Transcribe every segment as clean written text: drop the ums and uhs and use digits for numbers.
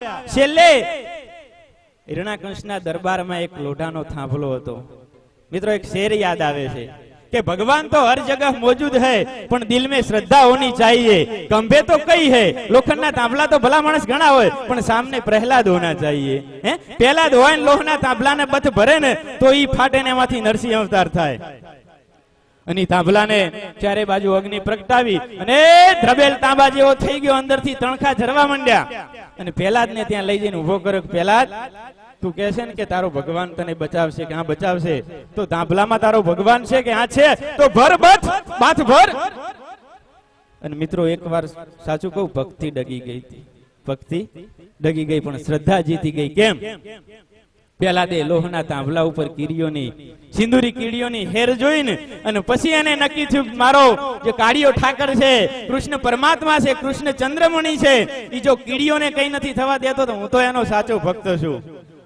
છેલ્લે હિરણ્યકંશના દરબારમાં એક લોઢાનો થાંભલો હતો। મિત્રો એક શેર યાદ આવે છે कि भगवान तो हर जगह मौजूद है पण दिल में श्रद्धा होनी चाहिए। खंभे तो कई है, लोखंडना तांबला तो भला माणस घणा होय पण सामने प्रहलाद होना चाहिए। हैं प्रहलाद होय लोहना तांबलाने बथ भरे ने तो ई फाटे ने एमांथी नरसिंह अवतार थाय। અને તાંબલાને ચારે બાજુ અગ્નિ પ્રગટાવી અને ધ્રબેલ તાંબા જેવો થઈ ગયો, અંદરથી તણખા ઝરવા માંડ્યા અને પ્રહલાદને ત્યાં લઈ જઈને ઉભો કર્યો। પ્રહલાદ તું કહે છે ને કે તારો ભગવાન તને બચાવશે કે હા બચાવશે, તો તાંબલામાં તારો ભગવાન છે કે હા છે, તો ભર બાથ ભર। અને મિત્રો એકવાર સાચું કહું, ભક્તિ ડગી ગઈ હતી, ભક્તિ ડગી ગઈ પણ શ્રદ્ધા જીતી ગઈ। કેમ? પ્રહલાદે લોહના તાંબલા ઉપર કીડીઓની સિંદૂરી કીડીઓની હેર જોઈને અને પછી એને નક્કી થયું મારો જે કાળિયો ઠાકર છે, કૃષ્ણ પરમાત્મા છે, કૃષ્ણ ચંદ્રમણિ છે, એ જો કીડીઓને કઈ નથી થવા દેતો તો હું તો એનો સાચો ભક્ત છું।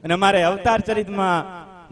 અને અમારે અવતાર ચરિતમાં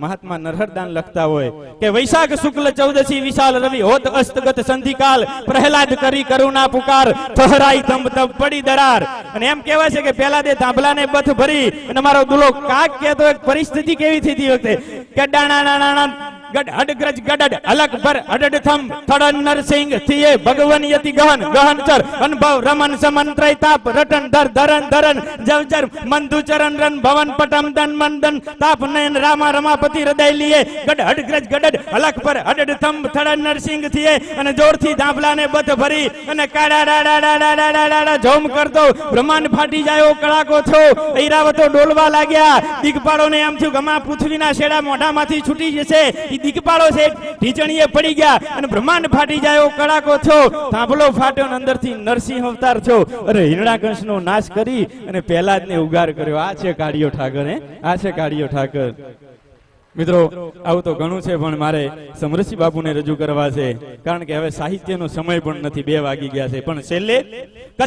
મહાત્મા નરહરદાન લખતા હોય કે વૈશાખ શુક્લ 14 વિશાલ રવિ હોત અસ્તગત સંધિકાલ, પ્રહલાદ કરી કરુણા પુકાર, થહરાઈ તંબ તબ પડી દરાર। અને એમ કહેવાય છે કે પ્રહલાદે તાંબલાને બથ ભરી અને મારો દુલો કાક કહેતો એક પરિસ્થિતિ કેવી થઈ હતી વખતે કે ડાણા ગડ હડગ્રજ ગડડ અલક પર અડડ થમ થડન નરસિંહ થીએ ભગવન યતિ ગહન ગહન ચર અનુભવ રમન સમન ત્રૈતાપ રટન ધર ધરન ધરન જવજર મંધુ ચરણ રન ભવન પટમ દન મંદન તાપ નયન રામા રમાપતિ હૃદય લીએ ગડ હડગ્રજ ગડડ અલક પર અડડ થમ થડન નરસિંહ થીએ અને જોરથી ધાંભલાને બથ ભરી અને કાડા ડાડા જોમ કરતો બ્રહ્માંડ ફાટી જાયો કડાકો થયો, ઐરાવતો ડોલવા લાગ્યા। દિગપાળોને એમ થયું ગમા પૃથ્વીના શેડા મોઢામાંથી છૂટી જશે, દિગપાળો છે ઢીચણીએ પડી ગયા અને બ્રહ્માંડ ફાટી જાય કડાકો થયો, થાંભલો ફાટ્યો, અંદરથી નરસિંહ અવતાર થયો અને હિરણ્યકંશનો નાશ કરી અને પ્રહલાદને ઉગાર કર્યો। આ છે કાળિયો ઠાકર, આ છે કાળિયો ઠાકર। મિત્રો આવું તો ઘણું છે પણ મારે સમરસિંહ બાપુને રજૂ કરવા છે, કારણ કે હવે સાહિત્યનો સમય પણ નથી, 2 વાગી ગયા છે। પણ છેલ્લે કચ્છ